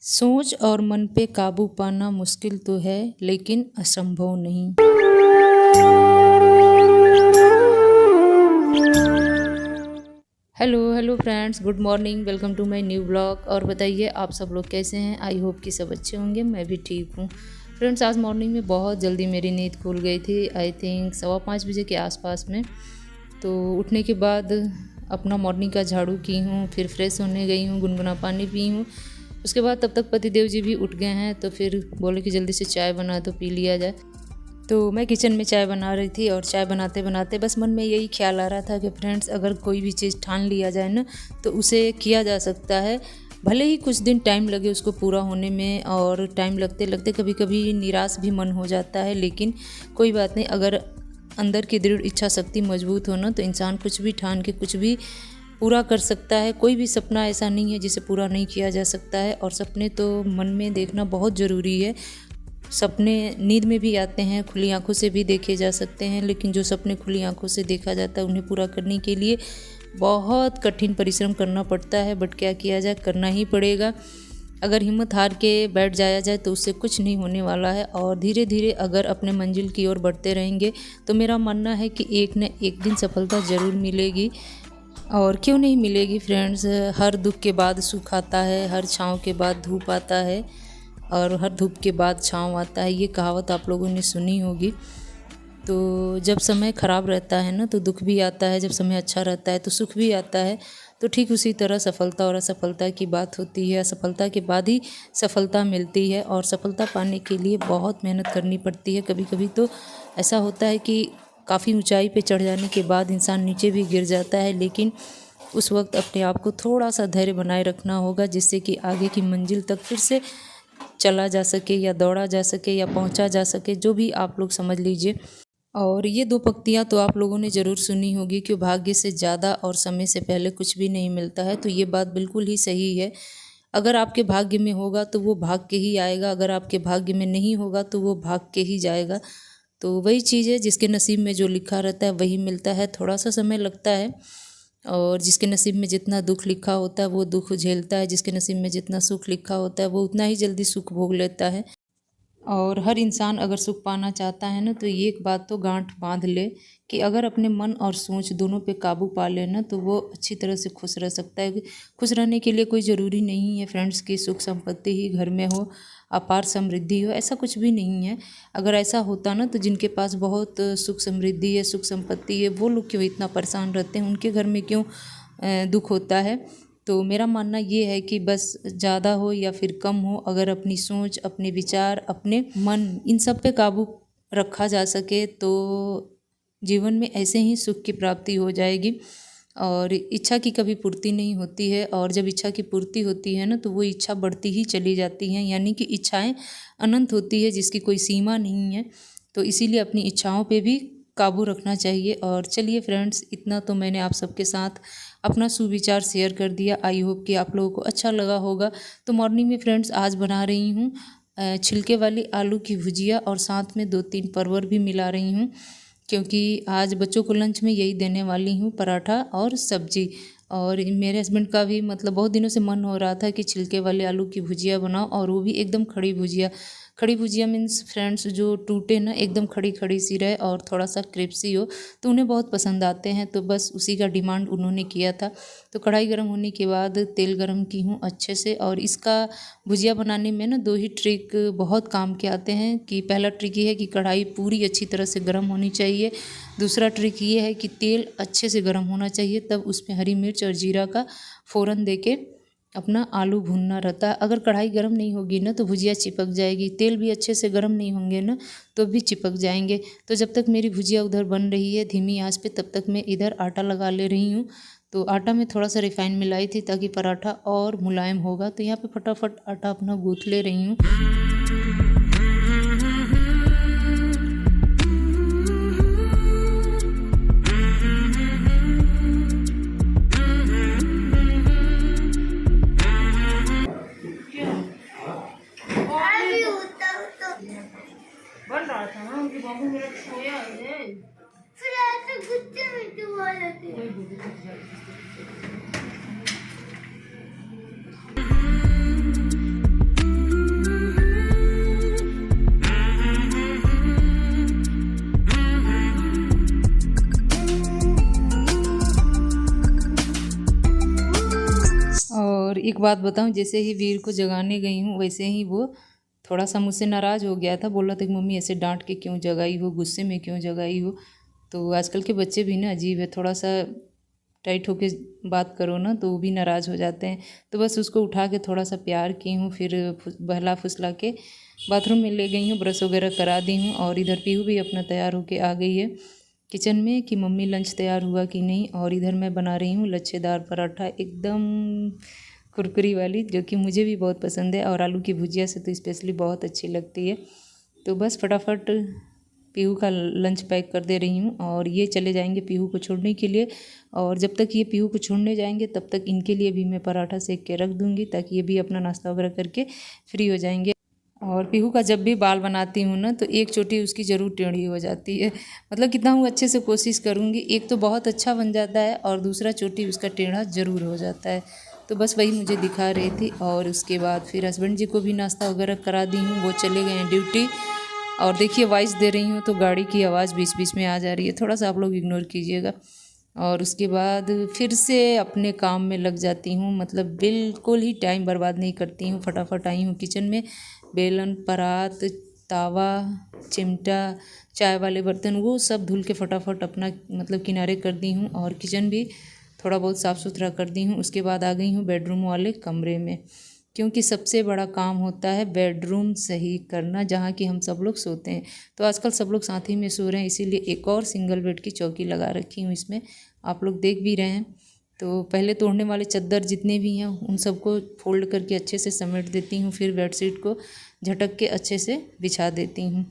सोच और मन पे काबू पाना मुश्किल तो है लेकिन असंभव नहीं। Hello hello friends, good morning, welcome to my new blog. और बताइए आप सब लोग कैसे हैं। आई होप कि सब अच्छे होंगे, मैं भी ठीक हूँ। फ्रेंड्स, आज मॉर्निंग में बहुत जल्दी मेरी नींद खुल गई थी। आई थिंक 5:15 बजे के आसपास में। तो उठने के बाद अपना मॉर्निंग का झाड़ू की हूँ, फिर फ्रेश होने गई हूँ, गुनगुना पानी पी हूँ। उसके बाद तब तक पतिदेव जी भी उठ गए हैं, तो फिर बोले कि जल्दी से चाय बना तो पी लिया जाए। तो मैं किचन में चाय बना रही थी और चाय बनाते बनाते बस मन में यही ख्याल आ रहा था कि फ्रेंड्स, अगर कोई भी चीज़ ठान लिया जाए ना तो उसे किया जा सकता है। भले ही कुछ दिन टाइम लगे उसको पूरा होने में, और टाइम लगते लगते कभी कभी निराश भी मन हो जाता है, लेकिन कोई बात नहीं। अगर अंदर की दृढ़ इच्छा शक्ति मजबूत हो ना तो इंसान कुछ भी ठान के कुछ भी पूरा कर सकता है। कोई भी सपना ऐसा नहीं है जिसे पूरा नहीं किया जा सकता है। और सपने तो मन में देखना बहुत ज़रूरी है। सपने नींद में भी आते हैं, खुली आंखों से भी देखे जा सकते हैं, लेकिन जो सपने खुली आंखों से देखा जाता है उन्हें पूरा करने के लिए बहुत कठिन परिश्रम करना पड़ता है। बट क्या किया जाए, करना ही पड़ेगा। अगर हिम्मत हार के बैठ जाया जाए तो उससे कुछ नहीं होने वाला है। और धीरे धीरे अगर अपने मंजिल की ओर बढ़ते रहेंगे तो मेरा मानना है कि एक न एक दिन सफलता ज़रूर मिलेगी। और क्यों नहीं मिलेगी फ्रेंड्स। हर दुख के बाद सुख आता है, हर छाँव के बाद धूप आता है, और हर धूप के बाद छाँव आता है। ये कहावत आप लोगों ने सुनी होगी। तो जब समय ख़राब रहता है ना तो दुख भी आता है, जब समय अच्छा रहता है तो सुख भी आता है। तो ठीक उसी तरह सफलता और असफलता की बात होती है। असफलता के बाद ही सफलता मिलती है, और सफलता पाने के लिए बहुत मेहनत करनी पड़ती है। कभी कभी तो ऐसा होता है कि काफ़ी ऊंचाई पे चढ़ जाने के बाद इंसान नीचे भी गिर जाता है, लेकिन उस वक्त अपने आप को थोड़ा सा धैर्य बनाए रखना होगा, जिससे कि आगे की मंजिल तक फिर से चला जा सके, या दौड़ा जा सके, या पहुंचा जा सके, जो भी आप लोग समझ लीजिए। और ये दो पंक्तियाँ तो आप लोगों ने ज़रूर सुनी होगी कि भाग्य से ज़्यादा और समय से पहले कुछ भी नहीं मिलता है। तो ये बात बिल्कुल ही सही है। अगर आपके भाग्य में होगा तो वो भाग के ही आएगा, अगर आपके भाग्य में नहीं होगा तो वो भाग के ही जाएगा। तो वही चीज़ है, जिसके नसीब में जो लिखा रहता है वही मिलता है। थोड़ा सा समय लगता है, और जिसके नसीब में जितना दुख लिखा होता है वो दुख झेलता है, जिसके नसीब में जितना सुख लिखा होता है वो उतना ही जल्दी सुख भोग लेता है। और हर इंसान अगर सुख पाना चाहता है ना तो ये एक बात तो गांठ बांध ले कि अगर अपने मन और सोच दोनों पे काबू पा ले ना तो वो अच्छी तरह से खुश रह सकता है। खुश रहने के लिए कोई ज़रूरी नहीं है फ्रेंड्स की सुख संपत्ति ही घर में हो, अपार समृद्धि हो, ऐसा कुछ भी नहीं है। अगर ऐसा होता ना तो जिनके पास बहुत सुख समृद्धि है, सुख संपत्ति है, वो लोग क्यों इतना परेशान रहते हैं, उनके घर में क्यों दुख होता है। तो मेरा मानना ये है कि बस ज़्यादा हो या फिर कम हो, अगर अपनी सोच, अपने विचार, अपने मन, इन सब पे काबू रखा जा सके तो जीवन में ऐसे ही सुख की प्राप्ति हो जाएगी। और इच्छा की कभी पूर्ति नहीं होती है, और जब इच्छा की पूर्ति होती है ना तो वो इच्छा बढ़ती ही चली जाती हैं, यानी कि इच्छाएं अनंत होती है जिसकी कोई सीमा नहीं है। तो इसीलिए अपनी इच्छाओं पे भी काबू रखना चाहिए। और चलिए फ्रेंड्स, इतना तो मैंने आप सबके साथ अपना सुविचार शेयर कर दिया। आई होप कि आप लोगों को अच्छा लगा होगा। तो मॉर्निंग में फ्रेंड्स आज बना रही हूँ छिलके वाली आलू की भुजिया, और साथ में 2-3 परवर भी मिला रही हूँ, क्योंकि आज बच्चों को लंच में यही देने वाली हूँ, पराठा और सब्जी। और मेरे हस्बैंड का भी मतलब बहुत दिनों से मन हो रहा था कि छिलके वाले आलू की भुजिया बनाओ, और वो भी एकदम खड़ी भुजिया। खड़ी भुजिया मीन्स फ्रेंड्स जो टूटे ना, एकदम खड़ी खड़ी सी रहे और थोड़ा सा क्रिस्पी हो, तो उन्हें बहुत पसंद आते हैं। तो बस उसी का डिमांड उन्होंने किया था। तो कढ़ाई गर्म होने के बाद तेल गर्म की हूँ अच्छे से। और इसका भुजिया बनाने में ना 2 ही ट्रिक बहुत काम के आते हैं। कि पहला ट्रिक ये है कि कढ़ाई पूरी अच्छी तरह से गर्म होनी चाहिए। दूसरा ट्रिक ये है कि तेल अच्छे से गर्म होना चाहिए, तब उसमें हरी मिर्च और जीरा का फ़ौरन देके अपना आलू भूनना रहता है। अगर कढ़ाई गर्म नहीं होगी ना तो भुजिया चिपक जाएगी। तेल भी अच्छे से गर्म नहीं होंगे ना तो भी चिपक जाएंगे। तो जब तक मेरी भुजिया उधर बन रही है धीमी आंच पे, तब तक मैं इधर आटा लगा ले रही हूँ। तो आटा में थोड़ा सा रिफाइन मिलाई थी ताकि पराठा और मुलायम होगा। तो यहाँ पे फटाफट आटा अपना गूँथ ले रही हूँ। बन रहा था ना उनकी बाबू मेरा सोया है। फिर ऐसे गुस्से में क्यों बोले थे? एक बात बताऊं, जैसे ही वीर को जगाने गई हूँ वैसे ही वो थोड़ा सा मुझसे नाराज़ हो गया था। बोल रहा था कि मम्मी ऐसे डांट के क्यों जगाई हो, गुस्से में क्यों जगाई हो। तो आजकल के बच्चे भी ना अजीब है, थोड़ा सा टाइट होके बात करो ना तो वो भी नाराज़ हो जाते हैं। तो बस उसको उठा के थोड़ा सा प्यार की हूँ, फिर बहला फुसला के बाथरूम में ले गई हूँ, ब्रश वगैरह करा दी हूँ। और इधर पीहू भी अपना तैयार होके आ गई है किचन में कि मम्मी लंच तैयार हुआ कि नहीं। और इधर मैं बना रही हूँ लच्छेदार पराठा, एकदम कुरकुरी वाली, जो कि मुझे भी बहुत पसंद है और आलू की भुजिया से तो स्पेशली बहुत अच्छी लगती है। तो बस फटाफट पीहू का लंच पैक कर दे रही हूँ और ये चले जाएंगे पीहू को छोड़ने के लिए। और जब तक ये पीहू को छोड़ने जाएंगे तब तक इनके लिए भी मैं पराठा सेक के रख दूँगी, ताकि ये भी अपना नाश्ता वगैरह करके फ्री हो जाएंगे। और पीहू का जब भी बाल बनाती हूँ ना तो एक चोटी उसकी ज़रूर टेढ़ी हो जाती है। मतलब कितना हूँ अच्छे से कोशिश करूँगी, एक तो बहुत अच्छा बन जाता है और दूसरा चोटी उसका टेढ़ा ज़रूर हो जाता है। तो बस वही मुझे दिखा रही थी। और उसके बाद फिर हस्बैंड जी को भी नाश्ता वगैरह करा दी हूँ, वो चले गए हैं ड्यूटी। और देखिए वॉइस दे रही हूँ तो गाड़ी की आवाज़ बीच बीच में आ जा रही है, थोड़ा सा आप लोग इग्नोर कीजिएगा। और उसके बाद फिर से अपने काम में लग जाती हूँ, मतलब बिल्कुल ही टाइम बर्बाद नहीं करती हूँ। फटाफट आई हूँ किचन में, बेलन, परात, तावा, चिमटा, चाय वाले बर्तन वो सब धुल के फटाफट अपना मतलब किनारे कर दी हूँ। और किचन भी थोड़ा बहुत साफ़ सुथरा कर दी हूँ। उसके बाद आ गई हूँ बेडरूम वाले कमरे में, क्योंकि सबसे बड़ा काम होता है बेडरूम सही करना, जहाँ कि हम सब लोग सोते हैं। तो आजकल सब लोग साथ ही में सो रहे हैं, इसीलिए एक और सिंगल बेड की चौकी लगा रखी हूँ इसमें, आप लोग देख भी रहे हैं। तो पहले तो ओढ़ने वाले चादर जितने भी हैं उन सबको फोल्ड करके अच्छे से समेट देती हूँ, फिर बेडशीट को झटक के अच्छे से बिछा देती हूँ।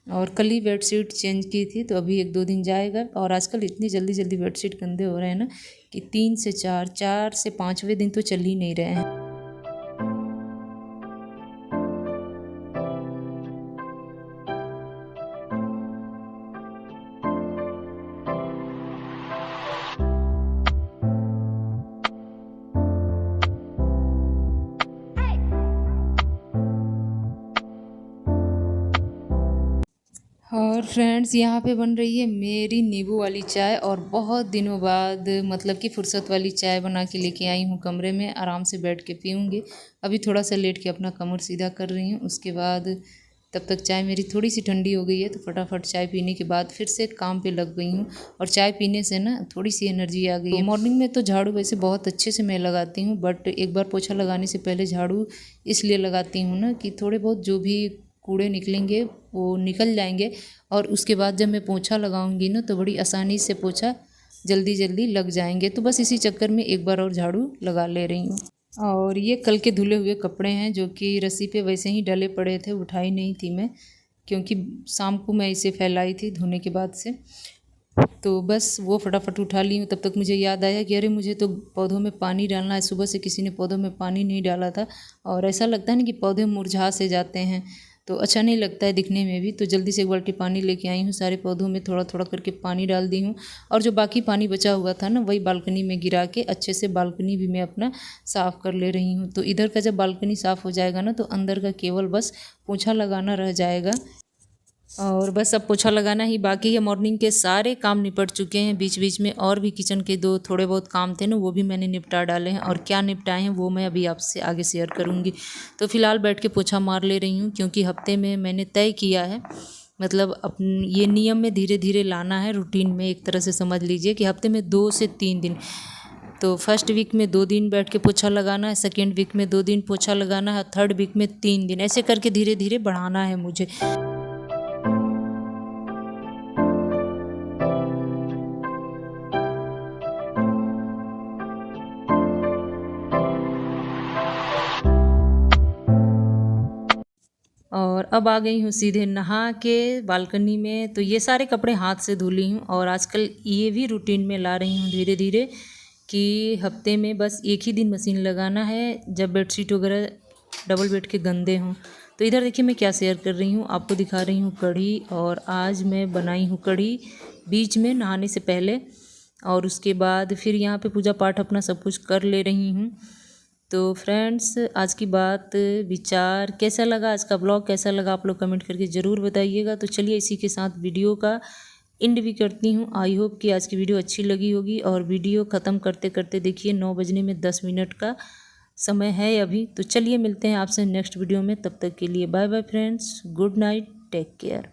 और कल ही बेडशीट चेंज की थी, तो अभी 1-2 दिन जाएगा। और आजकल इतनी जल्दी जल्दी बेडशीट गंदे हो रहे हैं ना कि 3 से 4, 4 से 5वें दिन तो चल ही नहीं रहे हैं। और फ्रेंड्स यहाँ पे बन रही है मेरी नींबू वाली चाय, और बहुत दिनों बाद मतलब कि फुर्सत वाली चाय बना के लेके आई हूँ कमरे में, आराम से बैठ के पीऊँगी। अभी थोड़ा सा लेट के अपना कमर सीधा कर रही हूँ। उसके बाद तब तक चाय मेरी थोड़ी सी ठंडी हो गई है, तो फटाफट चाय पीने के बाद फिर से काम पे लग गई हूँ। और चाय पीने से ना थोड़ी सी एनर्जी आ गई है। मॉर्निंग में तो झाड़ू वैसे बहुत अच्छे से मैं लगाती हूँ, बट एक बार पोछा लगाने से पहले झाड़ू इसलिए लगाती हूँ ना कि थोड़े बहुत जो भी कूड़े निकलेंगे वो निकल जाएंगे। और उसके बाद जब मैं पोछा लगाऊंगी ना तो बड़ी आसानी से पोछा जल्दी जल्दी लग जाएंगे। तो बस इसी चक्कर में एक बार और झाड़ू लगा ले रही हूँ। और ये कल के धुले हुए कपड़े हैं, जो कि रस्सी पे वैसे ही डले पड़े थे, उठाई नहीं थी मैं, क्योंकि शाम को मैं इसे फैलाई थी धोने के बाद से। तो बस वो फटाफट उठा ली हूँ। तब तक मुझे याद आया कि अरे मुझे तो पौधों में पानी डालना है, सुबह से किसी ने पौधों में पानी नहीं डाला था। और ऐसा लगता है ना कि पौधे मुरझा से जाते हैं, तो अच्छा नहीं लगता है दिखने में भी। तो जल्दी से एक बाल्टी पानी लेके आई हूँ, सारे पौधों में थोड़ा थोड़ा करके पानी डाल दी हूँ। और जो बाकी पानी बचा हुआ था ना वही बालकनी में गिरा के अच्छे से बालकनी भी मैं अपना साफ़ कर ले रही हूँ। तो इधर का जब बालकनी साफ़ हो जाएगा ना तो अंदर का केवल बस पोछा लगाना रह जाएगा। और बस अब पोछा लगाना ही बाकी है। मॉर्निंग के सारे काम निपट चुके हैं। बीच बीच में और भी किचन के दो थोड़े बहुत काम थे ना, वो भी मैंने निपटा डाले हैं। और क्या निपटाए हैं वो मैं अभी आपसे आगे शेयर करूँगी। तो फ़िलहाल बैठ के पोछा मार ले रही हूँ, क्योंकि हफ्ते में मैंने तय किया है, मतलब ये नियम में धीरे धीरे लाना है, रूटीन में एक तरह से समझ लीजिए कि हफ्ते में 2 से 3 दिन। तो फर्स्ट वीक में 2 दिन बैठ के पोछा लगाना है, सेकेंड वीक में 2 दिन पोछा लगाना है, थर्ड वीक में 3 दिन, ऐसे करके धीरे धीरे बढ़ाना है मुझे। और अब आ गई हूँ सीधे नहा के बालकनी में। तो ये सारे कपड़े हाथ से धुली हूँ, और आजकल ये भी रूटीन में ला रही हूँ धीरे धीरे, कि हफ्ते में बस एक ही दिन मशीन लगाना है जब बेडशीट वगैरह डबल बेड के गंदे हों। तो इधर देखिए मैं क्या शेयर कर रही हूँ, आपको दिखा रही हूँ कढ़ी। और आज मैं बनाई हूँ कढ़ी बीच में नहाने से पहले, और उसके बाद फिर यहाँ पे पूजा पाठ अपना सब कुछ कर ले रही हूँ। तो फ्रेंड्स आज की बात विचार कैसा लगा, आज का ब्लॉग कैसा लगा, आप लोग कमेंट करके ज़रूर बताइएगा। तो चलिए इसी के साथ वीडियो का एंड भी करती हूँ। आई होप कि आज की वीडियो अच्छी लगी होगी। और वीडियो ख़त्म करते करते देखिए 9 बजने में 10 मिनट का समय है अभी। तो चलिए मिलते हैं आपसे नेक्स्ट वीडियो में, तब तक के लिए bye bye friends, good night, take care.